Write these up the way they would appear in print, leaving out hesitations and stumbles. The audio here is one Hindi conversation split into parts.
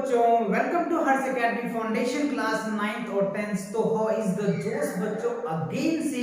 बच्चों, welcome to Harsh academy foundation class 9th और 10th। तो हाउ इज द जोश बच्चों, again say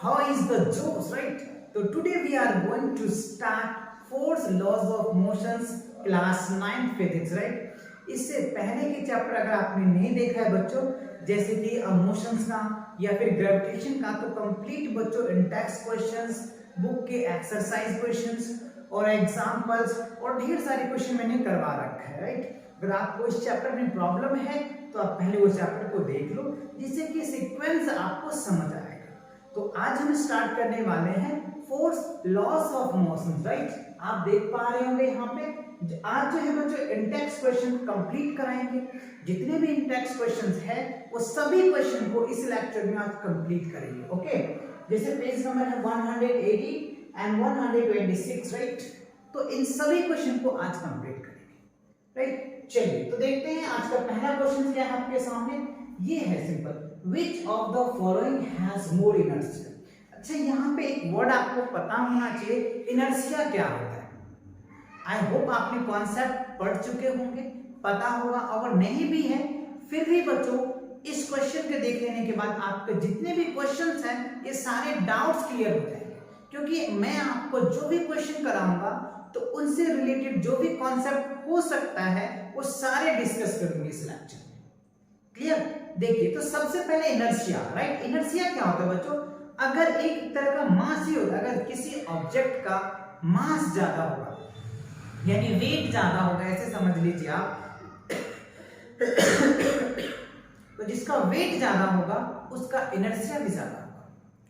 how is the जोश, राइट। तो today we are going to start force laws of motions class 9th physics, right. इससे पहले के चैप्टर अगर आपने नहीं देखा है बच्चों, जैसे कि मोशंस का या फिर ग्रेविटेशन का, तो कंप्लीट बच्चों इन टेक्स्ट क्वेश्चंस, बुक के एक्सरसाइज क्वेश्चंस और एग्जांपल्स और ढेर सारे क्वेश्चन मैंने करवा रखा है, राइट। अगर आपको इस चैप्टर में प्रॉब्लम है तो आप पहले वो चैप्टर को देख लो, जिससे कि सीक्वेंस आपको समझ आएगा। तो आज हम स्टार्ट करने वाले हैं force loss of motion, right. आप देख पा रहे होंगे यहाँ पे आज जो है बच्चों इंटेक्स क्वेश्चन कंप्लीट कराएंगे। जितने भी इंटेक्स क्वेश्चंस है वो सभी क्वेश्चन को इस लेक्चर में आज कंप्लीट करेंगे, ओके। जैसे पेज नंबर है 180 एंड 126, राइट। तो इन सभी क्वेश्चन को आज कंप्लीट करेंगे, राइट। चलिए तो देखते हैं आज का पहला क्वेश्चन क्या है आपके सामने। ये है simple, which of the following has more inertia. अच्छा, यहाँ पे एक वर्ड आपको पता होना चाहिए, इनर्शिया क्या होता है। आई होप आपने कॉन्सेप्ट पढ़ चुके होंगे, पता होगा। अगर नहीं भी है फिर भी बच्चों इस क्वेश्चन के देख लेने के बाद आपके जितने भी क्वेश्चंस हैं ये सारे डाउट्स क्लियर हो जाएंगे, क्योंकि मैं आपको जो भी क्वेश्चन कराऊंगा तो उनसे रिलेटेड जो भी कॉन्सेप्ट हो सकता है वो सारे डिस्कस करूंगी इस लेक्चर में। क्लियर। देखिए तो सबसे पहले इनर्शिया, राइट। इनर्शिया क्या होता है बच्चों, अगर एक तरह का मास ही होता है, अगर किसी ऑब्जेक्ट का मास ज्यादा होगा यानी वेट ज्यादा होगा, ऐसे समझ लीजिए आप तो जिसका वेट ज्यादा होगा उसका इनर्शिया भी ज्यादा होगा।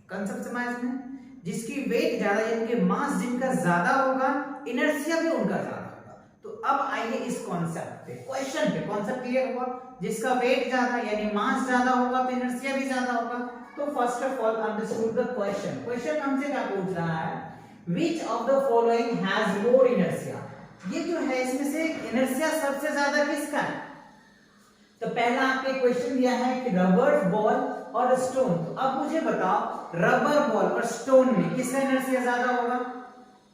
कंसेप्ट समझ में, जिसकी वेट ज्यादा यानी कि मास जिनका ज्यादा होगा, इनर्शिया भी उनका ज्यादा होगा। तो अब आइए इस कॉन्सेप्ट पे, क्वेश्चन पे। कॉन्सेप्ट क्लियर हुआ, जिसका वेट ज्यादा यानी मास ज्यादा होगा तो इनर्शिया भी ज्यादा होगा। तो first of all understood the question. Question हमसे क्या पूछ रहा है, which of the following has more inertia. ये जो है इसमें से इनर्शिया सबसे ज्यादा किसका है। तो पहला आपके क्वेश्चन दिया है कि रबर बॉल और स्टोन। तो अब मुझे बताओ रबर बॉल और स्टोन में किसका इनर्शिया ज्यादा होगा,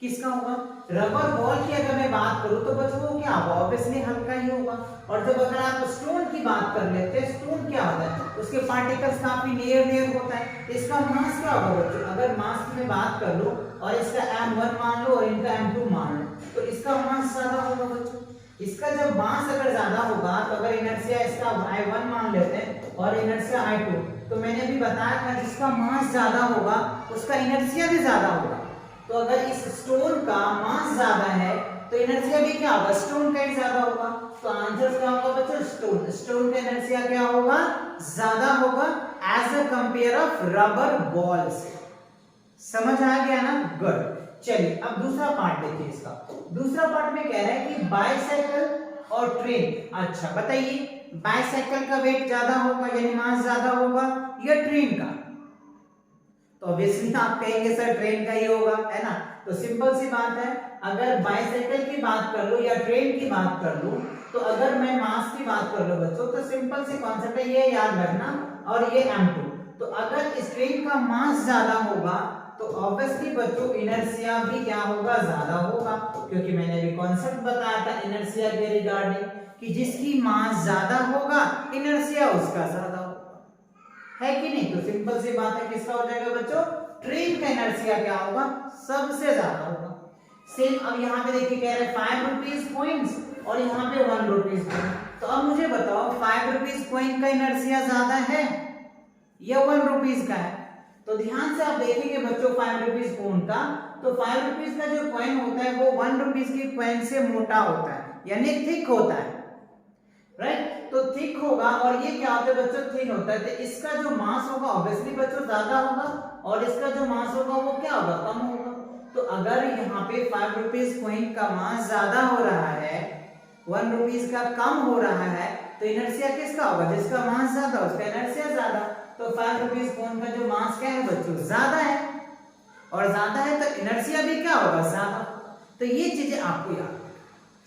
किसका होगा। रबर बॉल की अगर मैं बात करूं तो बच्चों वो क्या होगा, ऑब्वियसली हल्का ही होगा। और जब अगर आप स्टोन की बात कर लेते हैं, स्टोन क्या होता है, उसके पार्टिकल्स काफी नियर होता है। इसका मास क्या होगा बच्चों, अगर मास की मैं बात कर लूं और इसका m1 मान लो और इनका m2 मान लो, तो इसका मास ज्यादा होगा बच्चों। इसका जब मास अगर ज्यादा होगा तो अगर इनर्शिया इसका i1 मान लेते हैं और इनर्शिया i2, तो मैंने अभी बताया था जिसका मास ज्यादा होगा उसका इनर्शिया भी ज्यादा होगा। तो अगर इस स्टोन का मास ज्यादा है तो इनर्शिया भी क्या होगा, स्टोन का ही ज्यादा होगा। तो आंसर क्या होगा बच्चों, स्टोन। स्टोन का इनर्शिया क्या होगा, ज्यादा होगा as a compare of rubber ball से। समझ आ गया ना, गुड। चलिए अब दूसरा पार्ट देखिए इसका। दूसरा पार्ट में कह रहा है कि बाइसाइकिल और ट्रेन। अच्छा बताइए, बाइसाइकिल का वेट ज्यादा होगा यानी मास ज्यादा होगा या ट्रेन का। तो ऑब्वियसली आप कहेंगे सर ट्रेन का ही होगा, है ना। तो सिंपल सी बात है, अगर बाइसाइकिल की बात कर लो या ट्रेन की बात कर लो, तो अगर मैं मास की बात कर लो बच्चों तो सिंपल सी कॉन्सेप्ट है, ये याद रखना। और ये m2, तो अगर इस ट्रेन का मास ज्यादा होगा तो ऑब्वियसली बच्चों इनर्शिया भी क्या होगा, ज्यादा होगा। क्योंकि मैंने अभी कॉन्सेप्ट बताया था इनर्शिया के रिगार्डिंग कि जिसकी मास ज्यादा होगा इनर्शिया उसका ज्यादा होगा, है कि नहीं। तो सिंपल सी बात है, किसका हो जाएगा बच्चों, ट्रेन का इनर्शिया क्या होगा, सबसे ज्यादा होगा। सेम अब यहाँ पे देखिए कह रहे हैं 5 रुपीज कॉइन्स और यहाँ पे 1 रुपीज कॉइन। तो अब मुझे बताओ 5 रुपीज कॉइन का इनर्शिया ज्यादा है या 1 रुपीज का है। तो ध्यान से आप देखेंगे बच्चों 5 रुपीज कॉइन का, तो 5 रुपीज का जो कॉइन होता है वो 1 रुपीज की कॉइन से मोटा होता है यानी थिक होता है, राइट। तो थिक होगा और ये क्या होता है बच्चों, थिन होता है। तो इसका जो मास होगा ऑब्वियसली बच्चों ज्यादा होगा और इसका जो मास होगा वो क्या होगा, कम होगा। तो अगर यहाँ पे 5 रुपीज कॉइन का मास ज्यादा हो रहा है, 1 रुपीज का कम हो रहा है, तो इनर्शिया किसका होगा, जिसका मास ज्यादा उसका इनर्शिया ज्यादा। तो 5 रुपीज कॉइन का जो मास क्या है बच्चों, ज्यादा है, और ज्यादा है तो इनर्शिया भी क्या होगा, ज्यादा। तो ये चीजें आपको याद,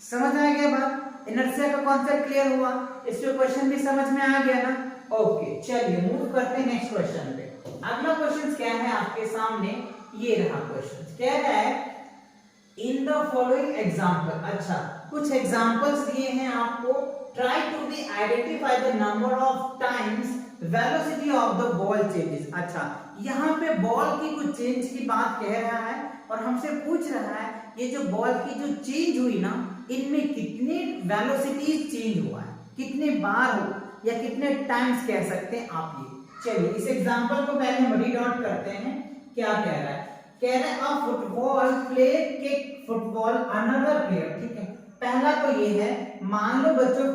समझ आ गया बात। इनर्शिया का कॉन्सेप्ट क्लियर हुआ, इसमें क्वेश्चन भी समझ में आ गया ना। ओके चलिए मूव करते हैं नेक्स्ट क्वेश्चन पे। अगला क्वेश्चन क्या है आपके सामने, ये रहा क्वेश्चन। क्या है, इन द फॉलोइंग एग्जांपल। अच्छा कुछ एग्जांपल्स दिए हैं आपको try to be identify the number of times velocity of the ball changes। अच्छा, यहाँ पे बॉल की कुछ चेंज की बात कह रहा है और हमसे पूछ रहा है ये जो बॉल की जो चेंज हुई ना, इनमें कितने वेलोसिटी चेंज हुआ है, कितने बार हो या कितने टाइम्स कह सकते हैं आप ये। चलिए इस एग्जांपल को पहले हम रीड आउट करते हैं। क्या कह रहा है? कह रहा है अ football player kick football another player. ठीक है, पहला तो ये है, मान लो बच्चों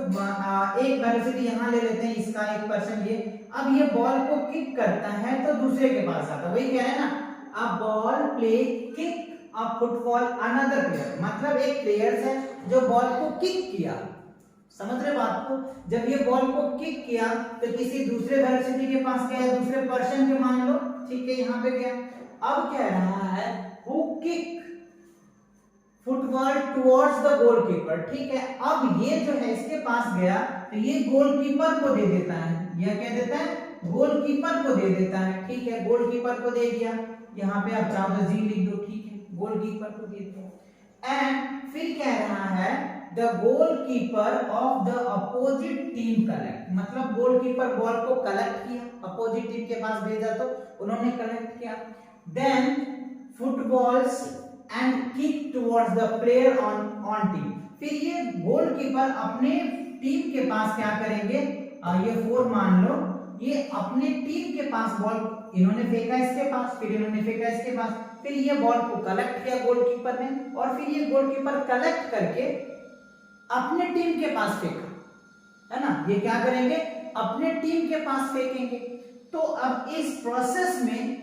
एक वेलोसिटी यहाँ ले लेते हैं, इसका 1% ये, अब ये बॉल को किक करता है तो दूसरे के पास आता है, वही कह रहे हैं ना, a ball play kick a football another player, मतलब एक प्लेयर है जो बॉल को किक किया। समझ रहे बात को? जब ये बॉल को किक किया तो किसी दूसरे वेलोसिटी के पास गया, दूसरे पर्सन के मान लो, ठीक है, यहाँ पे गया। अब कह रहा है who kick football towards the goalkeeper. ठीक है, अब ये जो है इसके पास गया तो ये गोलकीपर को दे देता है, यह क्या देता है? गोलकीपर को दे देता है। ठीक है, गोलकीपर को दे दिया, यहाँ पे आप चाहो तो जी लिख दो, ठीक है, गोलकीपर को दे दिया। एंड फिर कह रहा है the goalkeeper of the opposite team collect, मतलब गोलकीपर बॉल को कलेक्ट किया, अपोजिट टीम के पास भेजा तो उन्होंने कलेक्ट किया। Then footballs and kick towards the player on team, फिर ये गोलकीपर अपने टीम के पास क्या करेंगे, ये 4 मान लो, ये अपने टीम के पास बॉल इन्होंने फेंका इसके पास, फिर इन्होंने फेंका इसके पास, फिर ये बॉल को कलेक्ट किया गोलकीपर ने, और फिर ये गोलकीपर कलेक्ट करके अपने टीम के पास फेंका, है ना, ये क्या करेंगे? अपने टीम के पास फेंकेंगे। तो अब इस प्रोसेस में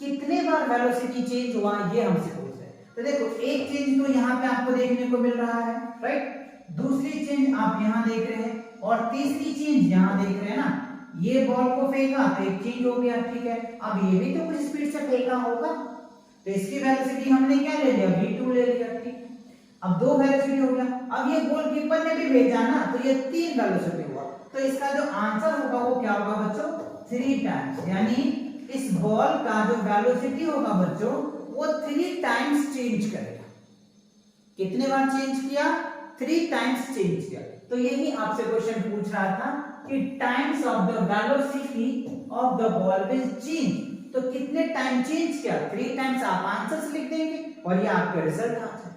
कितने बार वेलोसिटी चेंज हुआ ये हमसे पूछ रहे हैं। तो देखो एक चेंज तो यहाँ पे आपको देखने को मिल रहा है, राइट, दूसरी चेंज आप यहाँ देख रहे हैं, और तीसरी चेंज यहाँ देख रहे हैं ना, ये बॉल को फेंका तो एक चेंज हो गया। ठीक है, अब ये भी तो कुछ स्पीड से फेंका होगा, तो इसकी वेलोसिटी हमने क्या ले लिया? v2 ले लिया। ठीक, अब 2 वेलोसिटी हो गया। अब ये गोलकीपर ने भी भेजा ना, तो ये 3 वेलोसिटी हुआ, तो इसका जो आंसर होगा वो क्या होगा बच्चों? 3 टाइम्स, यानी इस बॉल का जो वेलोसिटी होगा बच्चों वो 3 टाइम्स चेंज करेगा। कितने बार चेंज किया? 3 टाइम्स चेंज किया। तो यही आपसे क्वेश्चन पूछ रहा था कि times of the velocity of the ball will change, तो कितने टाइम चेंज किया? 3 टाइम्स। आप आंसर्स लिख देंगे और ये आपका रिजल्ट आ जाएगा।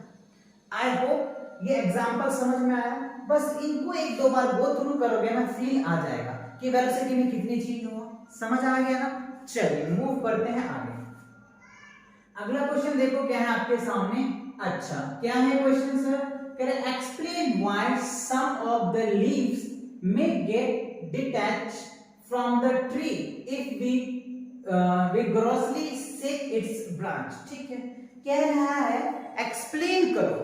आई होप ये एग्जांपल समझ में आया। बस इनको 1-2 बार गो थ्रू करोगे ना, फील आ जाएगा कि वेलोसिटी में कितनी चेंज हुआ। समझ आ गया ना? चलिए मूव करते हैं आगे। अगला क्वेश्चन देखो क्या है आपके सामने। अच्छा, क्या है क्वेश्चन सर? कह रहे explain why some of the leaves may get detached from the tree if we vigorously shake its branch। ठीक है, कह रहा है एक्सप्लेन करो,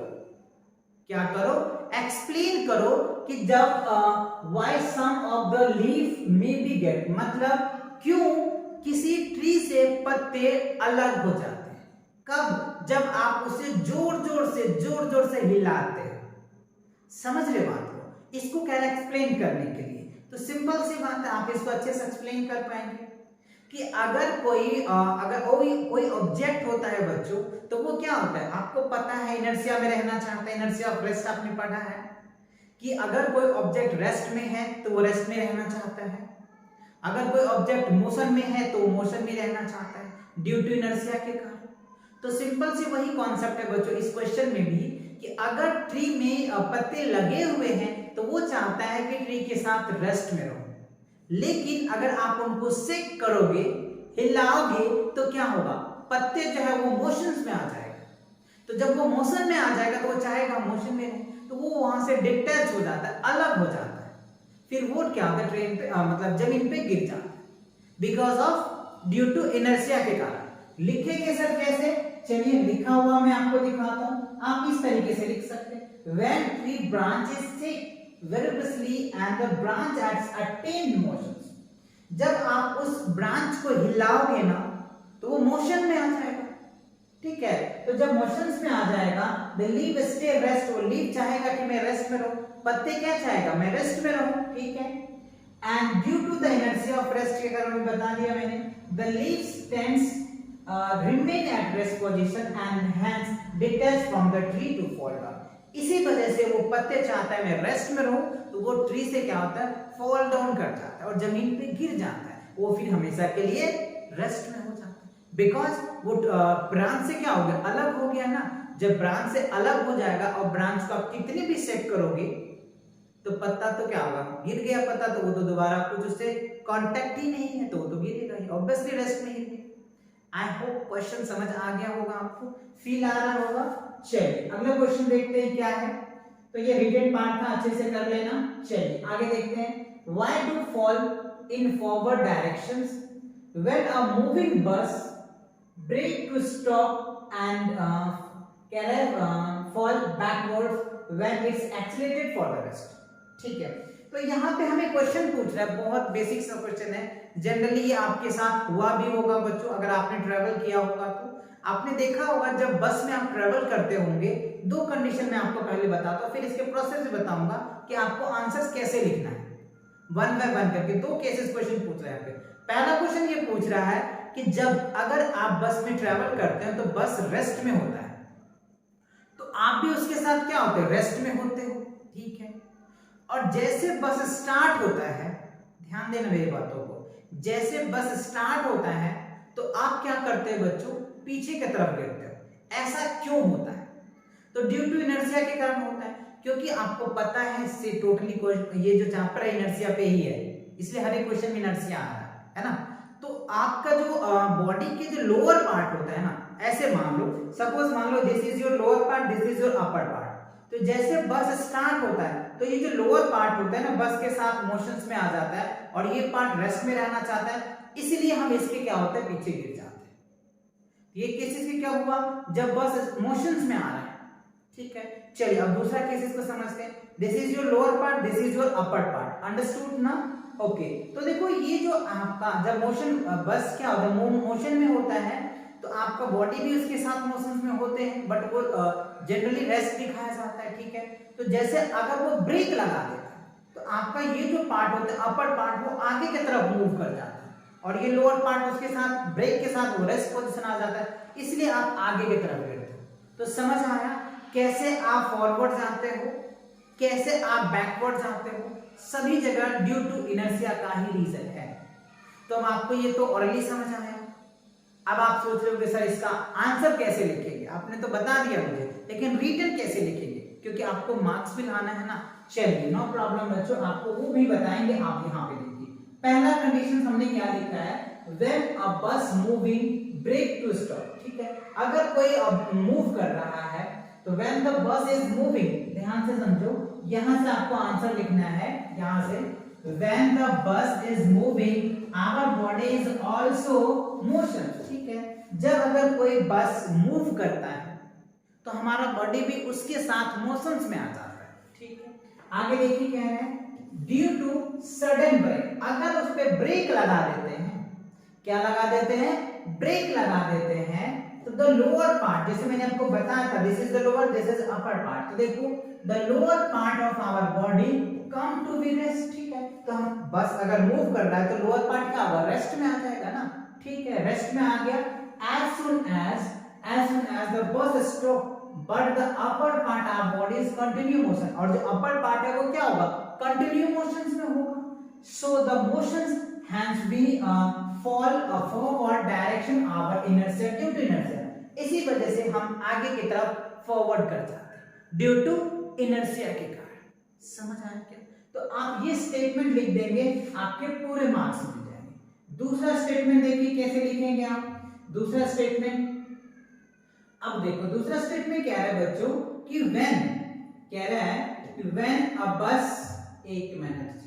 क्या करो? एक्सप्लेन करो कि जब why some of the leaf may be get, मतलब क्यों किसी ट्री से पत्ते अलग हो जाते हैं। कब? जब आप उसे जोर जोर से हिलाते हैं। समझ रहे बात को? इसको कह रहा है एक्सप्लेन करने के लिए। तो सिंपल सी बात है, आप इसको अच्छे से एक्सप्लेन कर पाएंगे कि अगर कोई ऑब्जेक्ट होता है बच्चों, तो वो क्या होता है? आपको पता है इनर्शिया में रहना चाहता है, इनर्शिया ऑफ रेस्ट आपने पढ़ा है कि अगर कोई ऑब्जेक्ट रेस्ट में है तो वो रेस्ट में रहना चाहता है, अगर कोई ऑब्जेक्ट मोशन में है तो वो मोशन में रहना चाहता है ड्यू टू इनर्शिया के कारण। तो सिंपल सी वही कॉन्सेप्ट है बच्चों इस क्वेश्चन में भी कि अगर ट्री में पत्ते लगे हुए हैं तो वो चाहता है कि ट्री के साथ रेस्ट में रहो, लेकिन अगर आप उनको शेक करोगे, हिलाओगे, तो क्या होगा? पत्ते जो है वो मोशंस में आ जाएगा। तो जब वो मोशन में आ जाएगा तो वो चाहेगा मोशन में रहे, तो वो वहां से डिटैच हो जाता है, अलग हो जाता है। फिर वो क्या होता है? ट्रेन पे मतलब जमीन पे गिर जाता है because of due to inertia के कारण। लिखेंगे सर कैसे? चलिए लिखा हुआ मैं आपको दिखाता हूं। आप इस तरीके से लिख सकते हैं, when tree branches shake vigorously and the branch attain motions। जब आप उस ब्रांच को हिलाओगे ना तो वो मोशन में आ जाएगा। ठीक है, तो जब मोशंस में आ जाएगा the leaf stay rest, वो लीफ चाहेगा कि मैं रेस्ट में रहूं, पत्ते क्या चाहेगा? मैं रेस्ट में रहूं। ठीक है, and due to the inertia of rest के कारण बता दिया मैंने, the leaves tends remain at rest position and hence detach from the tree to fall down। इसी वजह से वो पत्ते चाहता है मैं रेस्ट में रहूं, तो वो ट्री से क्या होता है, फॉल डाउन कर जाता है और जमीन पे गिर जाता है, वो फिर हमेशा के लिए रेस्ट में हो जाता है। बिकॉज वो ब्रांच से क्या हो गया, अलग हो गया ना। जब ब्रांच से अलग हो जाएगा और ब्रांच को आप कितने भी सेट करोगे तो पत्ता तो क्या होगा, गिर गया पत्ता, तो वो तो दोबारा कुछ उससे कांटेक्ट ही नहीं है, तो वो तो गिरेगा ही, ऑब्वियसली रेस्ट में ही। आई होप क्वेश्चन समझ आ गया होगा, आपको फील आ रहा होगा। चलिए अगला क्वेश्चन देखते हैं क्या है। तो ये रिटन पार्ट था, अच्छे से कर लेना। चलिए आगे देखते हैं। Why do fall in forward directions when a moving bus break to stop and fall backward when it's accelerated for the rest. ठीक है, तो यहाँ पे हमें क्वेश्चन पूछ रहा है, बहुत बेसिक सा क्वेश्चन है। जनरली ये आपके साथ हुआ भी होगा बच्चों, अगर आपने ट्रेवल किया होगा तो आपने देखा होगा जब बस में आप ट्रेवल करते होंगे, दो कंडीशन में आपको पहले बताता हूं, फिर इसके प्रोसेस भी बताऊंगा कि आपको आंसर्स कैसे लिखना है, वन बाय वन करके। दो केसेस क्वेश्चन पूछ रहा है यहाँ पे। पहला क्वेश्चन ये पूछ रहा है कि जब अगर आप बस में ट्रेवल करते हैं तो बस रेस्ट में होता है, तो आप भी उसके साथ क्या होते हैं, रेस्ट में होते हो। ठीक है, और जैसे बस स्टार्ट होता है, ध्यान देना मेरी बातों को, जैसे बस स्टार्ट होता है तो आप क्या करते हैं बच्चों, पीछे की तरफ गिरते हो। ऐसा क्यों होता है? तो ड्यू टू इनर्शिया के कारण होता है, क्योंकि आपको पता है इससे टोटली ये जो चैप्टर है इनर्शिया पे ही है, इसलिए हर एक क्वेश्चन में इनर्शिया आ रहा है ना। तो आपका जो बॉडी के जो लोअर पार्ट होता है ना, ऐसे मान लो, सपोज मान लो this is your lower part, this is your upper part. तो जैसे बस स्टार्ट होता है तो ये जो लोअर पार्ट होता है ना, बस के साथ मोशंस में आ जाता है और ये पार्ट रेस्ट में रहना चाहता है, इसलिए हम इसके क्या होते हैं, पीछे गिर जाते हैं। ये केसेस में क्या हुआ, जब बस मोशंस में आ रहा है। ठीक है, चलिए अब दूसरा केसेस को समझते हैं। This is your lower part, this is your upper part, understood ना। ओके, तो देखो ये जो आपका जब मोशन बस क्या होता है, मोशन में होता है, तो आपका बॉडी भी उसके साथ मोशंस में होते हैं, बट वो जनरली रेस्ट दिखाया जाता है। ठीक है, तो जैसे अगर वो ब्रेक लगा देता है तो आपका ये जो पार्ट होता है अपर पार्ट, वो आगे की तरफ मूव कर जाता है और ये लोअर पार्ट उसके साथ ब्रेक के साथ वो रेस्ट पोजीशन आ जाता है, इसलिए आप आगे की तरफ गिरते हो। तो समझ आया कैसे आप फॉरवर्ड जाते हो, कैसे आप बैकवर्ड जाते हो, सभी जगह ड्यू टू इनर्शिया का ही रीजन है। तो अब आपको ये तो ऑलरेडी समझ आया। अब आप सोच रहे हो कि सर इसका आंसर कैसे लिखेंगे, आपने तो बता दिया मुझे, लेकिन रिटन कैसे लिखेंगे, क्योंकि आपको मार्क्स भी लाना है ना। चलिए नो प्रॉब्लम बच्चों, आपको वो भी बताएंगे, आप यहाँ पे देखिए। पहला कंडीशन हमने क्या लिखा है, व्हेन अ बस मूविंग ब्रेक टू स्टॉप। ठीक है, अगर कोई मूव कर रहा है तो when the bus is moving, ध्यान से समझो, यहां से आपको आंसर लिखना है, यहां से when the bus is moving our body is also motion। ठीक है, जब अगर कोई बस मूव करता है तो हमारा बॉडी भी उसके साथ मोशंस में आ जाता है। ठीक है, आगे देखिए क्या है, ड्यू टू सडन ब्रेक, अगर उस पे ब्रेक लगा देते हैं, क्या लगा देते हैं, ब्रेक लगा देते हैं, तो द लोअर पार्ट, जैसे मैंने आपको बताया था, this is the lower, this is upper part, तो देखो the lower part of our body come to be rest. ठीक है, तो हम बस अगर मूव कर रहा है तो लोअर पार्ट क्या होगा, रेस्ट में आ जाएगा ना। ठीक है, रेस्ट में आ गया। as soon as the bus stop but the upper part of body is continue motion, और जो अपर पार्ट है वो क्या होगा, कंटिन्यू मोशंस में होगा। so the motions hence be fall forward direction our inertia due to inertia, इसी वजह से हम आगे की तरफ फॉरवर्ड कर जाते हैं ड्यू टू इनर्शिया के कारण। समझ आया क्या? तो आप ये स्टेटमेंट लिख देंगे, आपके पूरे मार्क्स मिल जाएंगे। दूसरा स्टेटमेंट देखिए कैसे लिखेंगे आप। दूसरा स्टेटमेंट, अब देखो दूसरा स्टेटमेंट क्या है बच्चों, कि व्हेन कह रहा है कि व्हेन अ बस, एक minute,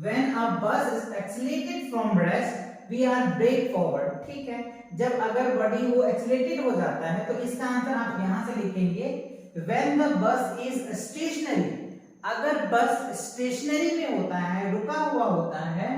when a bus is accelerated from rest we are break forward. ठीक है, जब अगर बॉडी वो एक्सीलरेटेड हो जाता है तो इसका आंसर आप यहां से लिखेंगे when the bus is stationary, अगर बस स्टेशनरी में होता है, रुका हुआ होता है,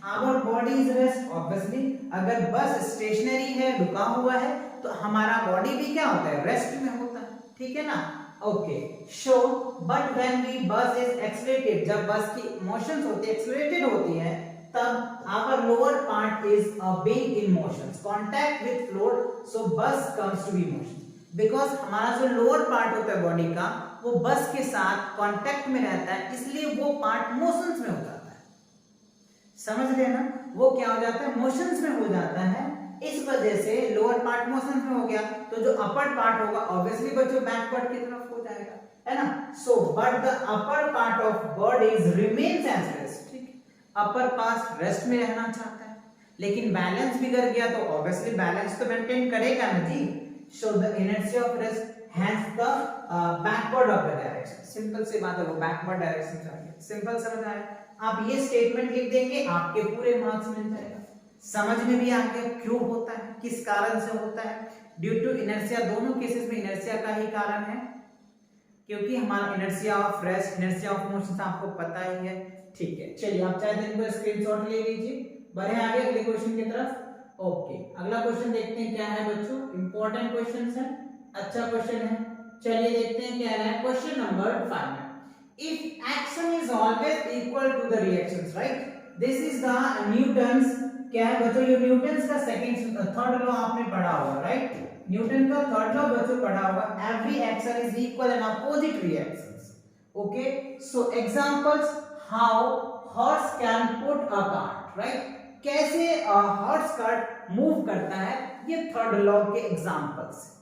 our body is rest, obviously अगर बस स्टेशनरी है, रुका हुआ है, तो हमारा बॉडी भी क्या होता है, रेस्ट में होता है। ठीक है ना, okay. So but when we bus is accelerated, जब बस की मोशंस होती है, एक्सीलरेटेड होती है, तब our lower part is being in motions, contact with floor, so bus comes to be motion, because हमारा जो लोअर पार्ट होता है बॉडी का, वो बस के साथ कांटेक्ट में रहता है, इसलिए वो पार्ट मोशंस में हो जाता है। समझ लेना, वो क्या हो जाता है, मोशंस में हो जाता है। इस वजह से लोअर पार्ट मोशंस में हो गया, तो जो अपर पार्ट होगा ऑब्वियसली बच्चों बैकवर्ड की तरफ हो जाएगा, है ना। So but the upper part of bird is remains as rest, ठीक है, अपर पार्ट रेस्ट में रहना चाहता है, लेकिन बैलेंस बिगड़ गया तो ऑब्वियसली बैलेंस तो मेंटेन करेगा ना जी। So the inertia of rest hence the backward of the direction, simple सी बात है, वो बैकवर्ड डायरेक्शन चाहिए। सिंपल समझ आया, आप ये स्टेटमेंट लिख देंगे, आपके पूरे मार्क्स मिल जाएगा। समझ में भी आ गया क्यों होता है, किस कारण से होता है, ड्यू टू इनर्शिया। दोनों केसेस में इनर्शिया का ही कारण है, क्योंकि हमारा inertia of rest, inertia of motion आपको पता ही है। ठीक है, चलिए आप चाहे दिन को स्क्रीनशॉट ले लीजिए, बढ़े आगे अगले क्वेश्चन की तरफ। ओके, अगला क्वेश्चन देखते हैं क्या है बच्चों, इंपॉर्टेंट क्वेश्चन है, अच्छा क्वेश्चन है। चलिए देखते हैं क्या है question number 5। If action is always equal to the reactions, right, this is the Newton's, क्या है बच्चों, ये न्यूटन्स का सेकंड थर्ड लॉ आपने पढ़ा होगा, राइट, न्यूटन का थर्ड लॉ बच्चों पढ़ा होगा। Every action is equal and opposite reactions. Okay, so examples, how horse can put a cart, right, कैसे हॉर्स कार्ट मूव करता है, ये थर्ड लॉ के एग्जांपल्स।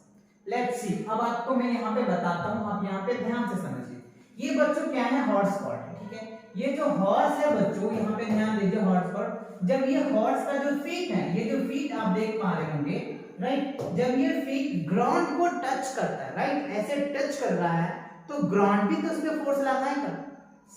लेट्स सी, अब आपको मैं यहाँ पे बताता हूँ, आप यहाँ पे ध्यान से समझिए। ये बच्चों क्या है, हॉर्स कार्ट, ठीक है, ये जो हॉर्स है बच्चों, यहाँ पे ध्यान दीजिए, हॉर्स कार्ट, जब ये हॉर्स का जो फीट है, ये जो फीट आप देख पा रहे होंगे, राइट, जब ये फीट ग्राउंड को टच करता है, राइट, ऐसे टच कर रहा है, तो ग्राउंड भी तो उस पे फोर्स लगाएगा।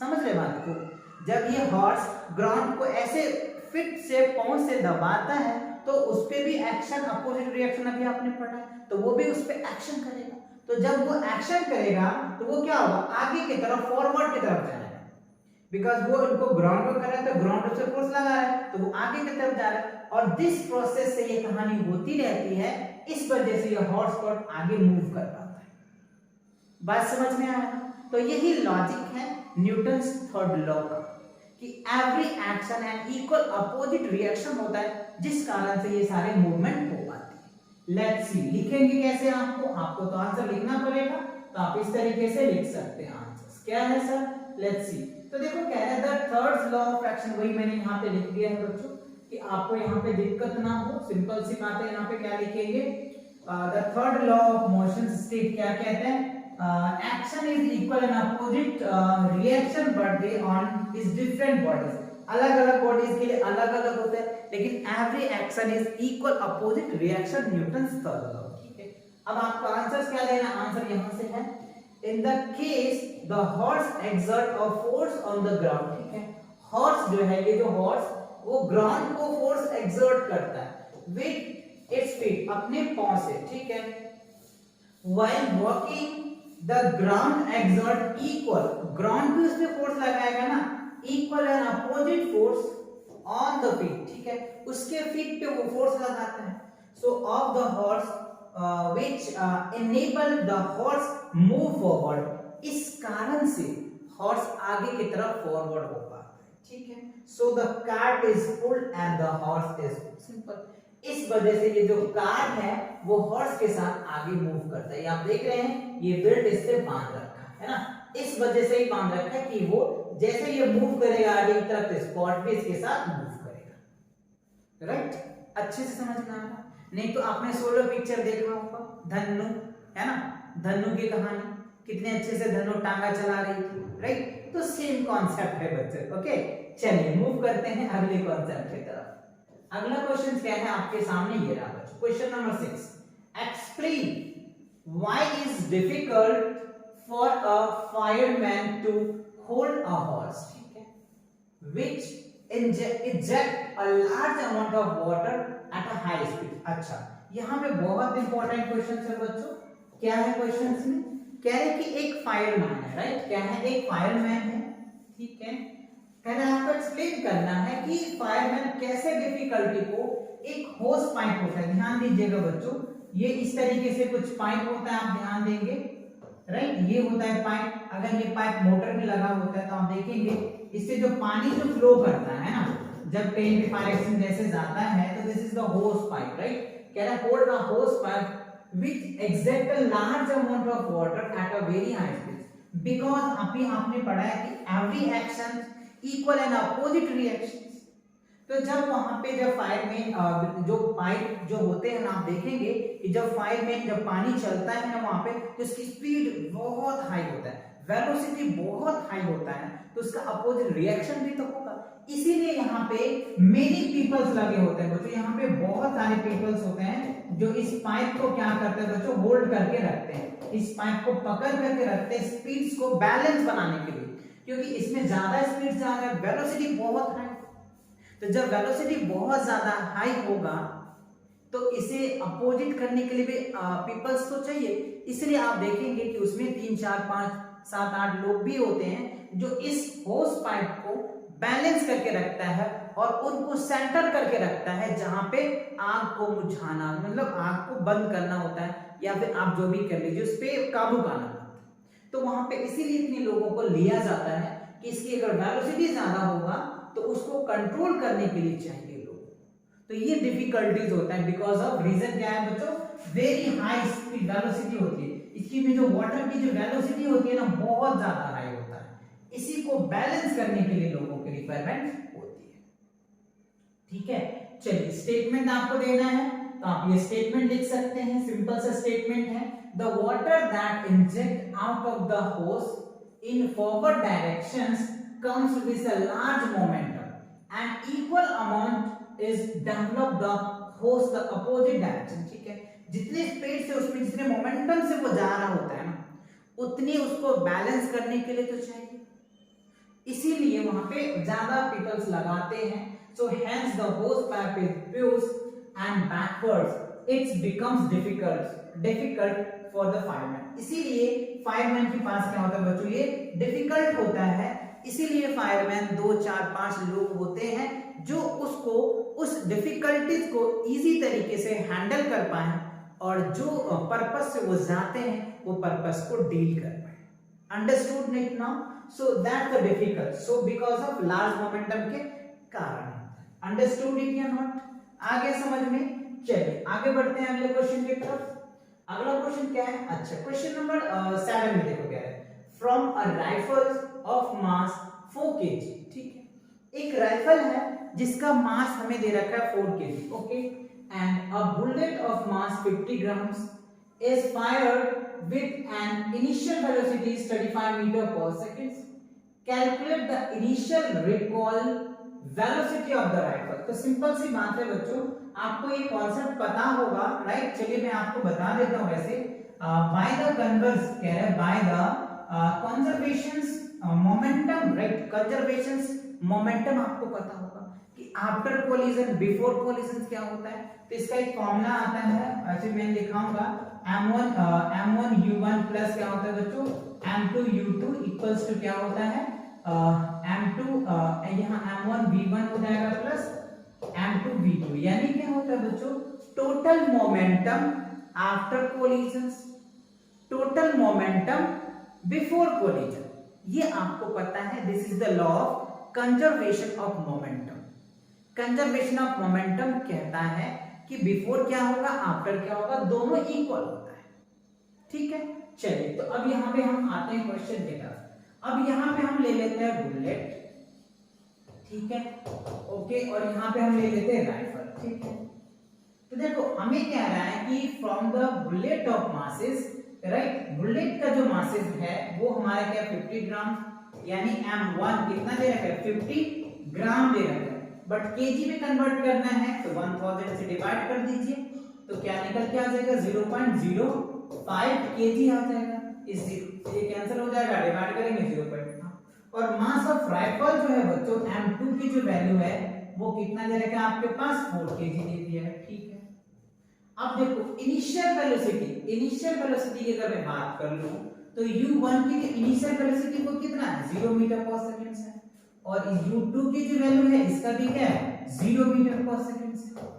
समझ रहे बात को, जब ये हॉर्स ग्राउंड को ऐसे फिट से पांव से दबाता है, तो उस पे भी एक्शन, अपोजिट रिएक्शन अभी आपने पढ़ा, तो वो भी उस पे एक्शन करेगा। तो जब वो एक्शन करेगा तो वो क्या होगा, आगे की तरफ, फॉरवर्ड की तरफ जाएगा, बिकॉज वो इनको ग्राउंड पे कर रहा है, तो ग्राउंड से फोर्स लगा रहा है, तो वो आगे की तरफ जा रहा है, और दिस प्रोसेस से ये कहानी होती रहती है। इस वजह से ये हॉर्स कार्ट आगे मूव कर पाता है। बात समझ में आया? तो यही लॉजिक है न्यूटन्स थर्ड लॉ का, कि every action and equal opposite reaction होता है, जिस कारण से ये सारे मूवमेंट हो पाते हैं। लेट्स सी, लिखेंगे कैसे, आपको तो आंसर लिखना पड़ेगा, तो आप इस तरीके से लिख सकते हैं आंसर। क्या है सर, लेट्स सी, तो देखो क्या है, the third law of action, वही मैंने यहाँ पे लिख दिया है बच्चों, कि आपको यहाँ पे दिक्कत ना हो। सिंपल सी बात है, यहाँ पे क्या लिखेंगे, the third law of motion state क्या कहते हैं, action is equal and opposite reaction but they on is different bodies, अलग अलग बॉडीज के लिए अलग अलग होता है, लेकिन every action is equal opposite reaction, Newton's third law. ठीक है, अब आपको आंसर क्या लेना, आंसर यहां से है, in the case the horse exert a force on the ground. ठीक है, हॉर्स जो है, ये जो हॉर्स, वो ग्राउंड को फोर्स एक्सर्ट करता है विद इट्स फीट, अपने पांव से। ठीक है, while walking the ground exert equal, ground भी उसमें फोर्स लगाएगा ना, equal and opposite force on the feet. ठीक है, उसके फीट पे वो फोर्स लगाता है। सो of the horse which enable the horse move forward, इस कारण से हॉर्स आगे की तरफ फॉरवर्ड हो पाता है। ठीक है, so the cart is pulled and the horse is, simple, इस वजह से ये जो कार्ट है वो हॉर्स के साथ आगे मूव करता है। ये आप देख रहे हैं, ये बेल्ट इससे बांध रखा है ना, इस वजह से ही बांध रखा है कि वो जैसे ये मूव करेगा आगे की तरफ, तो स्पॉट भी इसके साथ मूव करेगा। राइट, अच्छे से समझना है। नहीं तो आपने सोलो पिक्चर देखा होगा, धन्नु, है ना, धन्नु की कहानी, कितने अच्छे से धनु टांगा चला रही थी। राइट, तो सेम कॉन्सेप्ट है बच्चे। ओके, चलिए मूव करते हैं अगले कॉन्सेप्ट की तरफ। अगला क्वेश्चन क्या है आपके सामने, ये रहा बच्चों, question number 6, explain why is difficult for a fireman to hold a horse, ठीक है, which inject a large amount of water at a high speed। अच्छा, यहाँ पे बहुत इंपॉर्टेंट क्वेश्चन है बच्चों। क्या है क्वेश्चन में, कह रहे कि एक फायरमैन है, राइट, क्या है, एक फायरमैन है। ठीक है, पहले आपको एक्सप्लेन करना है कि फायरमैन कैसे डिफिकल्टी को, एक होस पाइप होता है, ध्यान दीजिएगा बच्चों, ये इस तरीके से कुछ पाइप होता है, आप ध्यान देंगे, राइट, ये होता है पाइप। अगर ये पाइप मोटर में लगा होता है तो आप देखेंगे इससे जो पानी जो फ्लो करता है ना, जब कहीं भी डायरेक्शन जैसे जाता है, तो दिस इज द होस पाइप, राइट, कह रहा है होल्ड अ होस pipe which exert a large amount of water at a very high speed, because आपने पढ़ा है कि every action equal and opposite reaction. तो जब वहां पे जब फायरमैन जो पाइप जो होते हैं ना, आप देखेंगे कि जब फायरमैन जब पानी चलता है ना वहां पे, तो उसकी स्पीड बहुत हाई होता है, वेलोसिटी बहुत हाई होता है, तो उसका अपोजिट रिएक्शन भी तो होगा। इसीलिए यहाँ पे मेनी पीपल्स लगे होते हैं बच्चों, यहाँ पे बहुत सारे पीपल्स होते हैं जो इस पाइप को क्या करते हैं बच्चों, होल्ड करके रखते हैं, इस पाइप को पकड़ करके रखते हैं स्पीड्स को बैलेंस बनाने के लिए, क्योंकि इसमें ज्यादा स्पीड जा रहा है, वेलोसिटी बहुत हाई। तो जब वेलोसिटी बहुत ज्यादा हाई होगा तो इसे अपोजिट करने के लिए भी पीपल्स तो चाहिए। इसलिए आप देखेंगे कि उसमें 3 4 5 7 8 लोग भी होते हैं जो इस होस पाइप को बैलेंस करके रखता है और उनको सेंटर करके रखता है, जहां पे आग को बुझाना, मतलब आग को बंद करना होता है, या फिर आप जो भी कर लीजिए उस पर काबू पाना होता है। तो वहां पे इसीलिए इतने लोगों को लिया जाता है कि इसकी अगर वेलोसिटी ज्यादा होगा तो उसको कंट्रोल करने के लिए चाहिए लोग। तो ये डिफिकल्टीज होता है बिकॉज ऑफ रीजन क्या है बच्चों, वेरी हाई स्पीड वेलोसिटी होती है, इसकी में जो वाटर की जो वेलोसिटी होती है ना बहुत ज्यादा हाई होता है, इसी को बैलेंस करने के लिए लोगों की रिक्वायरमेंट होती है। ठीक है, चलिए स्टेटमेंट आपको देना है तो आप ये स्टेटमेंट लिख सकते हैं, सिंपल सा स्टेटमेंट है, the water that inject out of the होस in forward directions comes with a large momentum and equal amount is developed the host the opposite direction। ठीक है, जितने स्पीड से उसमें जितने मोमेंटम से वो जा रहा होता है ना, उतनी उसको बैलेंस करने के लिए तो चाहिए, इसीलिए वहां पे ज्यादा पीपल्स लगाते हैं। so hence the hose pipe is fused and backwards it becomes difficult for the fireman। इसीलिए फायरमैन के पास क्या होता है बच्चों, ये डिफिकल्ट होता है, इसीलिए फायरमैन 2 4 5 लोग होते हैं जो उसको उस डिफिकल्टीज को इजी तरीके से हैंडल कर पाए और जो पर्पस से वो जाते हैं वो पर्पस को डील कर पाए। Understood it now? So that's the difficult, so because of large momentum के कारण। अंडरस्टूड इट या नॉट? आगे समझ में? चलिए आगे बढ़ते हैं अगले क्वेश्चन की तरफ। अगला क्वेश्चन क्या है? अच्छा, क्वेश्चन नंबर 7 में देखो क्या है, from a rifle of mass 4 kg। ठीक है, एक राइफल है जिसका मास हमें दे रखा है 4 kg, okay, and a bullet of mass 50 grams is fired with an initial velocity 35 meter per second। Calculate the initial recoil velocity of the rifle। तो सिंपल सी बात है बच्चों, आपको ये कॉन्सेप्ट पता होगा, राइट? चलिए मैं आपको बता देता हूं। वैसे बाय द कन्वर्स कह रहा है, by the conservations momentum, right? Conservations momentum आपको पता होगा कि आफ्टर कोलिजन बिफोर कोलिजन क्या होता है। तो इसका एक फॉर्मूला आता है, ऐसे मैं लिखाऊंगा, m1 u1 प्लस क्या होता है बच्चों, m2 u2 इक्वल्स टू क्या होता है, m2 यहाँ m1 v1 हो जाएगा प्लस m2 v2, यानी क्या होता है बच्चों, total momentum after collision, total momentum before collision. ये आपको पता है, this is the law of conservation of momentum. Conservation of momentum कहता है कि बिफोर क्या होगा, आफ्टर क्या होगा, दोनों इक्वल होता है। ठीक है, चलिए तो अब यहाँ पे हम आते हैं क्वेश्चन की तरफ। अब यहाँ पे हम ले लेते हैं बुलेट, ठीक है, ओके, और यहाँ पे हम ले लेते हैं राइफल। ठीक है, तो देखो हमें क्या रहा है कि from the bullet of masses, right, bullet का जो मासेस है वो हमारा क्या 50 ग्राम, यानी m1 कितना दे रखा है, 50 ग्राम दे रखा है, बट केजी में कन्वर्ट करना है तो 1000 से डिवाइड कर दीजिए, तो क्या निकल के आ जाएगा 0.05 केजी आ जाएगा। इस ये कैंसिल हो जाएगा, डिवाइड करेंगे 0.5। और मास ऑफ राइफल जो है बच्चों m2 की जो वैल्यू है वो कितना दे रखा है आपके पास, 4 केजी दे दिया है। ठीक है, अब देखो इनिशियल वेलोसिटी की अगर मैं बात कर लूं तो u1 की इनिशियल वेलोसिटी वो कितना है, 0 मीटर पर सेकंड है, और u2 की जो वैल्यू है इसका भी क्या है, 0 मीटर पर सेकंड।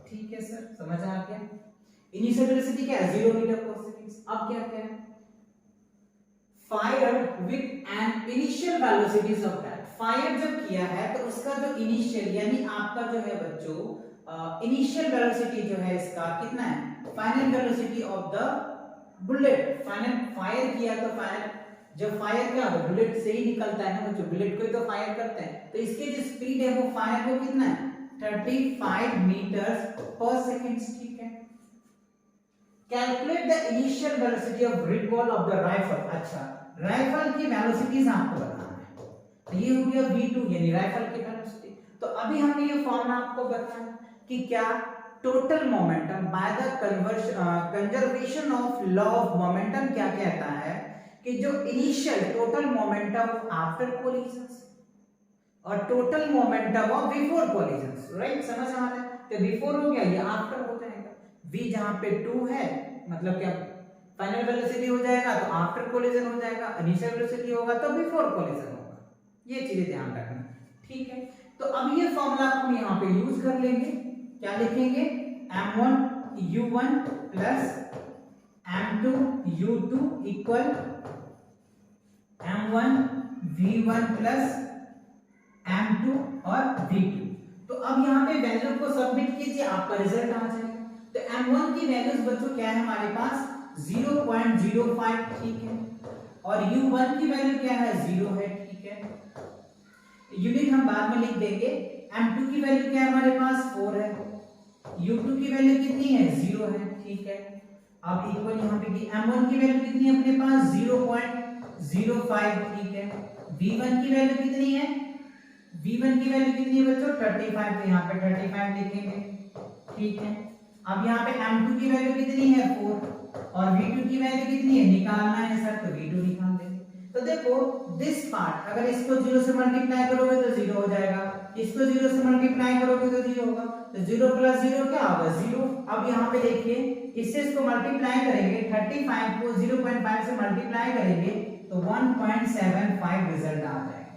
ठीक है सर, समझ आ गया? इनिशियल वेलोसिटी क्या है, 0 मीटर पर सेकंड। अब क्या क्या है, fired with an initial velocities of that, fire जब किया है तो उसका जो इनिशियल यानी आपका जो है बच्चों इनिशियल वेलोसिटी जो है इसका कितना है, final velocity of the bullet, final fire किया तो फाइनल जब फायर क्या होगा, बुलेट से ही निकलता है ना बच्चों, बुलेट को ही तो फायर करते हैं, तो इसकी जो स्पीड है वो फायर को कितना है 35 मीटर्स पर सेकंड। ठीक है, calculate the initial velocity of recall of the rifle. अच्छा, राइफल की वेलोसिटीज आपको बताना है, तो ये हो गया v2 यानी राइफल की वेलोसिटी। तो अभी हमने ये फॉर्मूला आपको बताया कि क्या total momentum by the conservation of law of momentum क्या कहता है कि जो initial total momentum after collisions और total momentum of before collisions, right, समझ आ रहा है, तो बिफोर हो गया, ये आफ्टर हो जाएगा। v जहां पे 2 है मतलब क्या फाइनल वेलोसिटी हो जाएगा तो आफ्टर कोलिजन हो जाएगा, इनिशियल वेलोसिटी होगा तो बिफोर कोलिजन होगा, ये चीजें ध्यान रखना। ठीक है, तो अब ये फॉर्मूला हम यहाँ पे यूज कर लेंगे, क्या लिखेंगे m1 u1 plus m2 u2 equal m1 v1 plus m2 और v2। तो अब यहाँ पे वैल्यू को सबमिट कीजिए, आपका रिजल्ट आ जाएगा। तो m1 की वैल्यूज बच्चों क्या है हमारे पास 0.05, ठीक है, और u1 की वैल्यू क्या है 0 है। ठीक है, यूनिट हम बाद में लिख देंगे। m2 की वैल्यू क्या है हमारे पास 4 है, u2 की वैल्यू कितनी है 0 है। ठीक है, अब इक्वल यहाँ पे की m1 की वैल्यू कितनी है अपने पास 0.05। ठीक है, v1 की वैल्यू कितनी है, v1 की वैल्यू कितनी है बच्चों 35, तो यहाँ पे 35 लिखेंगे। ठीक है, अब यहाँ पे m2 की वैल्यू कितनी है 4 और v2 की वैल्यू कितनी है निकालना है सर, तो v2 निकाल देंगे। तो देखो दिस पार्ट अगर इसको 0 से मल्टीप्लाई करोगे तो 0 हो जाएगा, इसको 0 से मल्टीप्लाई करोगे तो 0 होगा, तो 0 प्लस 0 क्या होगा 0। अब यहाँ पे देखिए इससे इसको मल्टीप्लाई करेंगे, 35 को 0.5 से मल्टीप्लाई करेंगे तो 1.75 रिजल्ट आ जाएगा।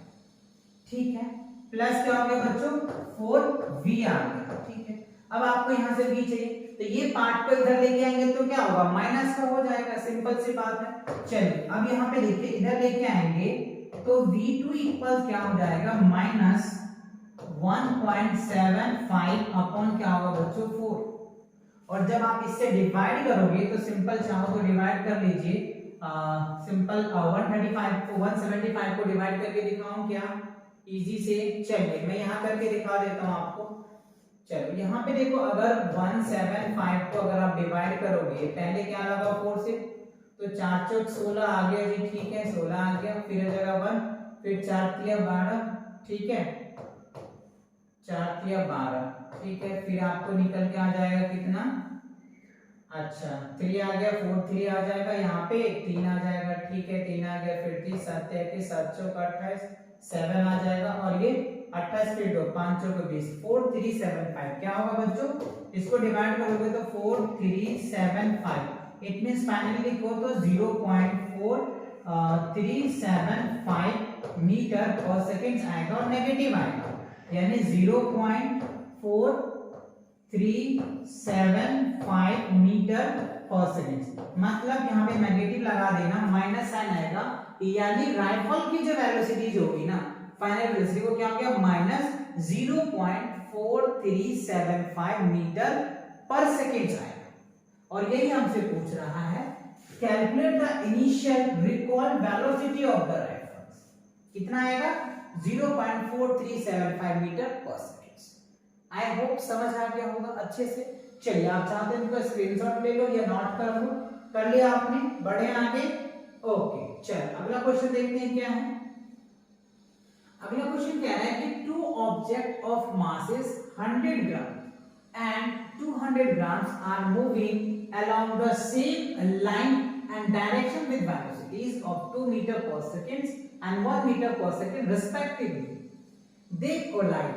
ठीक है, प्लस क्या हो गया बच्चों 4v आ गया। ठीक है, अब आपको यहाँ से v चाहिए, तो ये पार्ट को इधर लेके आएंगे तो क्या होगा माइनस का हो जाएगा, सिंपल सी बात है। चलिए अब यहाँ पे देखिए इधर लेके आएंगे तो v2 इक्वल क्या हो जाएगा माइनस 1.75 अपॉन क्या होगा बच्चों 4, और जब आप इससे डिवाइड करोगे तो सिंपल चाहो तो डिवाइड कर लीजिए, सिंपल 135 को 175 को डिवाइड करके दिखाऊं क्या इजी से। चलिए मैं यहाँ करके दिखा देता हूँ आपको। चलो यहाँ पे देखो अगर 175 को अगर आप डिवाइड करोगे, पहले क्या लगा 4 से, तो 4 चौक 16 आ गया जी। ठीक है, 16 आ गया, फिर जगह 1, फिर 4 तिया 12, ठीक है 4 तिया 12, ठीक है, फिर आपको निकल के आ जाएगा कितना, अच्छा 3 आ गया, 4 3 आ जाएगा, यहाँ पे 3 आ जाएगा। ठीक है, 3 आ गया, फिर 3 7 के 7 चौक 28, 7 आ जाएगा, और ये 28 फिर 2 5 चौक 20, 4375 क्या होगा बच्चों, इसको डिवाइड करोगे तो 4375, इट मींस फाइनली लिखो तो 0.4375 मीटर पर सेकंड आएगा और नेगेटिव आएगा, यानी 0.4375 मीटर पर सेकंड। मतलब यहाँ पे नेगेटिव लगा देना, माइनस साइन आएगा, यानी राइफल की जो वेलोसिटीज होगी ना फाइनल वेलोसिटी वो क्या हो गया माइनस 0.4375 मीटर पर सेकंड आएगा। और यही हमसे पूछ रहा है calculate the initial recall velocity of the rifles, कितना आएगा 0.4375 मीटर पर सेकंड। आई होप समझ आ गया होगा अच्छे से। चलिए आप चाहते हैं तो स्क्रीनशॉट ले लो या नोट कर लो, कर लिया आपने, बढ़े आगे। ओके चल अगला क्वेश्चन देखते हैं क्या है। अगला क्वेश्चन क्या है कि two object of masses 100 gram and 200 grams are moving along the same line and direction with velocities of 2 meter per second and 1 meter per second respectively. They collide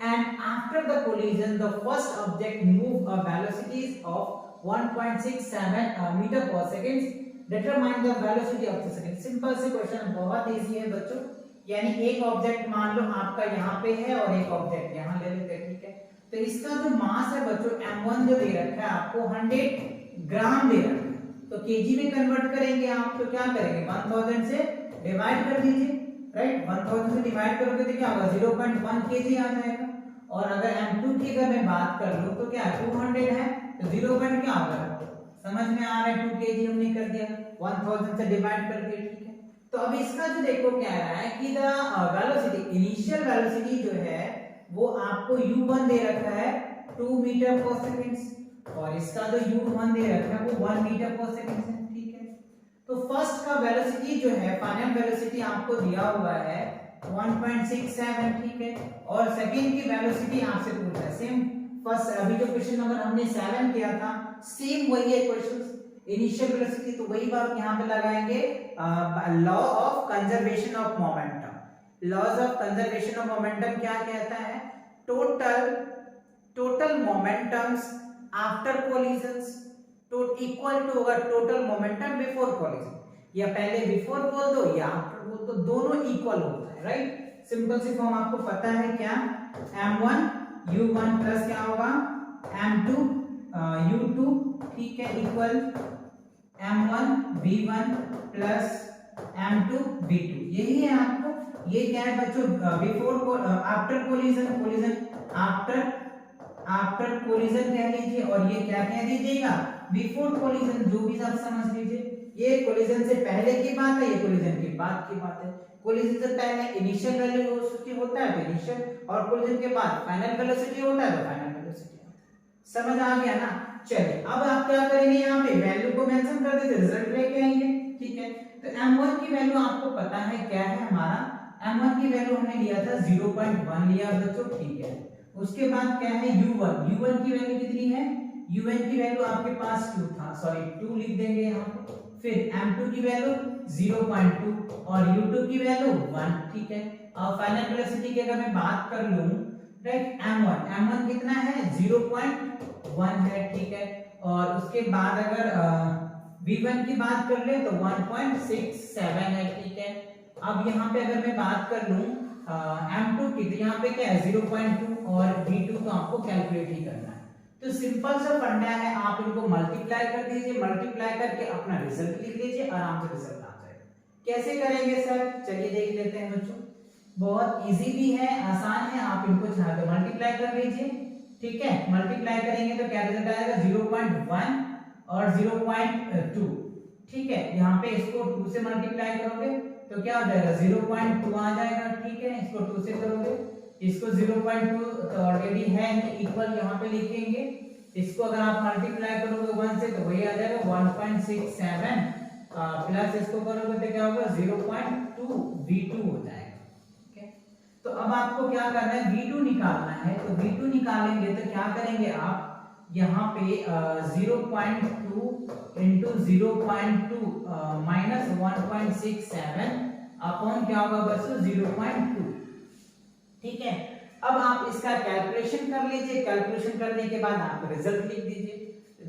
and after the collision the first object move a velocities of 1.67 meter per second. Determine the velocity of the second. Simple से क्वेश्चन बहुत इजी है बच्चों, यानी एक ऑब्जेक्ट मान लो आपका यहाँ पे है और एक ऑब्जेक्ट यहाँ ले लेते हैं। ठीक है, तो इसका जो मास है बच्चों m1 जो दे रखा है आपको 100 ग्राम दे रखा है, तो केजी में कन्वर्ट करेंगे आप, तो क्या करेंगे 1000 से डिवाइड कर दीजिए, राइट, 1000 से डिवाइड करोगे तो क्या होगा 0.1 केजी आ जाएगा। और अगर m2 की अगर मैं बात कर लूं तो क्या 200 है तो 0. क्या होगा, समझ में आ रहा है 2 केजी हमने कर दिया 1000 से डिवाइड कर दिया। ठीक है, तो अब इसका जो देखो कह रहा है कि द वेलोसिटी, इनिशियल वेलोसिटी जो है वो आपको u1 दे रखा है 2 मीटर पर सेकंड और इसका जो u1 दे रखा है वो 1 मीटर पर सेकंड है, ठीक है। तो फर्स्ट का वेलोसिटी जो है, फाइनल वेलोसिटी आपको दिया हुआ है 1.67, ठीक है। और सेकंड की वेलोसिटी आपसे पूछा है सेम, फर्स्ट अभी जो क्वेश्चन नंबर हमने 7 किया था सेम वही है क्वेश्चन, इनिशियल वेलोसिटी, तो वही बात यहां पे लगाएंगे, law of conservation of momentum. Laws of conservation of momentum क्या कहता है, टोटल मोमेंटम्स आफ्टर कोलिजन्स तो इक्वल टू होगा टोटल मोमेंटम बिफोर कोलिजन, या पहले बिफोर बोल दो या आफ्टर बोल दो, दोनों इक्वल होता है, राइट। सिंपल सी फॉर्म आपको पता है क्या, m1 u1 प्लस क्या होगा m2 u2, ठीक है, equal m1 v1 plus m2 v2। यही है आपको, ये क्या है बच्चों, before after collision, after collision कह लीजिए, और ये क्या कह दीजिएगा बिफोर कोलिजन, जो भी आप समझ लीजिए। ये कोलिजन से पहले की बात है, ये कोलिजन के बाद की बात है। कोलिजन से पहले इनिशियल वेलोसिटी होता है तो इनिशियल, और कोलिजन के बाद फाइनल वेलोसिटी होता है तो फाइनल वेलोसिटी होता है। समझ आ गया ना। चलिए अब आप क्या करेंगे, यहाँ पे वैल्यू को मेंशन कर देते, रिजल्ट लेके आएंगे, ठीक है। तो m1 की वैल्यू आपको पता है क्या है हमारा, m1 की वैल्यू हमने लिया था 0.1 लिया बच्चों, ठीक है। उसके बाद क्या है u1 की वैल्यू कितनी है, un की वैल्यू आपके पास 2 था, सॉरी 2 लिख देंगे यहाँ पे। फिर m2 की वैल्यू 0.2 और u2 की वैल्यू 1, ठीक है। अब फाइनल वेलोसिटी की अगर मैं बात कर लूं, राइट, m1 कितना है 0.1 है, ठीक है। और उसके बाद अगर v1 की बात कर ले तो 1.67 है, ठीक है। अब यहाँ पे अगर मैं बात कर लूं m2 की, तो यहाँ पे क्या है 0.2 और v2 तो आपको कैलकुलेट ही करना है। तो सिंपल सा फंडा है, आप इनको मल्टीप्लाई कर दीजिए, मल्टीप्लाई करके अपना रिजल्ट लिख लीजिए, आराम से रिजल्ट आ जाएगा। कैसे करेंगे सर, चलिए देख लेते हैं बच्चों। बहुत इजी भी है, आसान है, आप इनको चाहे तो मल्टीप्लाई कर लीजिए, ठीक है। मल्टीप्लाई करेंगे तो क्या रिजल्ट आएगा 0.1 और 0.2, ठीक है। यहाँ पे इसको 2 से मल्टीप्लाई करोगे तो क्या हो जाएगा 0.2 आ जाएगा, ठीक है। इसको 2 से करोगे, इसको 0.2 तो ऑलरेडी है इक्वल, यहाँ पे लिखेंगे। इसको अगर आप मल्टीप्लाई करोगे 1 से तो वही आ जाएगा 1.67 प्लस इसको करोगे तो क्या होगा 0.2 v2 हो जाएगा, ठीक है। तो अब आपको क्या करना है, v2 निकालना है। तो v2 निकालेंगे तो क्या करेंगे आप, यहाँ पे 0.2 इंटू 0.2 माइनस 1.67 अपॉन क्या होगा बच्चों 0.2, ठीक है। अब आप इसका कैलकुलेशन कर लीजिए, कैलकुलेशन करने के बाद आप रिजल्ट लिख दीजिए।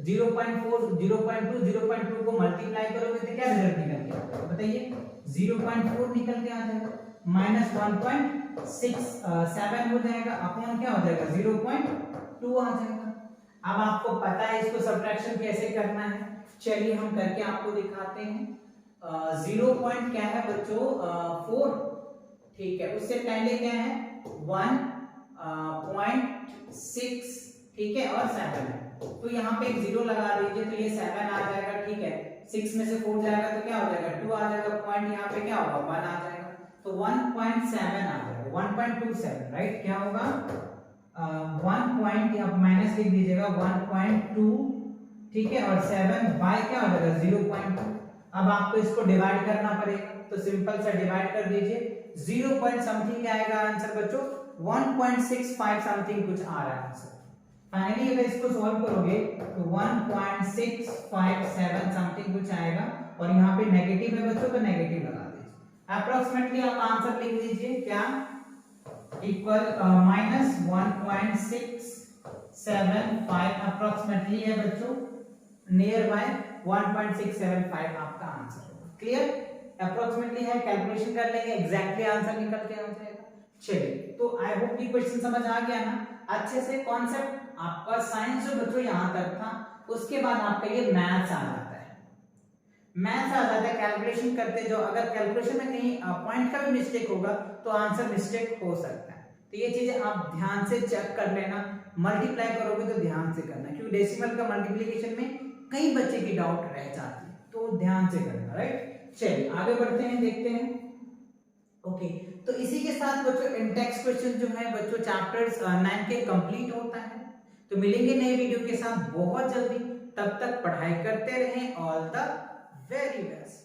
0.4 0.2 0.2 को मल्टीप्लाई करोगे तो क्या रिजल्ट निकल के आता है बताइए, 0.4 निकल के आ जाएगा, माइनस 1.67 हो जाएगा, अपॉन क्या हो जाएगा 0.2 आ जाएगा। अब आपको पता है इसको सब्ट्रैक्शन कैसे करना है, चलिए हम करके आपको दिखाते हैं। 0 पॉइंट क्या है बच्चों 4, ठीक है। उससे पहले क्या है 1.6, ठीक है, और 7 है, तो यहाँ पे एक 0 लगा दीजिए तो ये 7 आ जाएगा, ठीक है। 6 में से 4 जाएगा तो क्या हो जाएगा 2 आ जाएगा, पॉइंट यहाँ पे क्या होगा 1 आ जाएगा, तो 1.7 आ जाएगा, 1.27, राइट। क्या होगा 1 पॉइंट, आप माइनस लिख दीजिएगा 1.2, ठीक है, और 7 बाय क्या हो जाएगा 0.2। अब आपको इसको डिवाइड करना पड़ेगा, तो सिंपल सा डिवाइड कर दीजिए, 0 पॉइंट समथिंग आएगा आंसर बच्चों, 1.65 समथिंग कुछ आ रहा है आंसर। फाइनली अगर इसको सॉल्व करोगे तो 1.657 समथिंग कुछ आएगा, और यहाँ पे नेगेटिव है बच्चों तो नेगेटिव लगा दीजिए। अप्रोक्सीमेटली आप आंसर लिख दीजिए क्या, इक्वल माइनस 1.675 अप्रोक्सीमेटली है बच्चों, नियर बाय 1.675 आपका आंसर होगा। क्लियर, अप्रोक्सीमेटली है, कैलकुलेशन कर लेंगे, एग्जैक्टली आंसर निकल के आ जाएगा। चलिए, तो आई होप कि क्वेश्चन समझ आ गया ना अच्छे से। कॉन्सेप्ट आपका साइंस जो बच्चों यहां तक था, उसके बाद आपका ये मैथ्स आ जाता है। मैथ्स आ जाता है कैलकुलेशन करते, जो अगर कैलकुलेशन में कहीं पॉइंट का भी मिस्टेक होगा तो आंसर मिस्टेक हो सकता है, तो ये चीजें आप ध्यान से चेक कर लेना। मल्टीप्लाई करोगे तो ध्यान से करना, क्योंकि डेसिमल का मल्टीप्लिकेशन में कई बच्चे की डाउट रह जाती है, तो ध्यान से करना, राइट। चलिए आगे बढ़ते हैं, देखते हैं। ओके, तो इसी के साथ बच्चों इंडेक्स क्वेश्चन जो है बच्चों चैप्टर्स 9 के कंप्लीट होता है। तो मिलेंगे नए वीडियो के साथ बहुत जल्दी, तब तक पढ़ाई करते रहें। All the very best.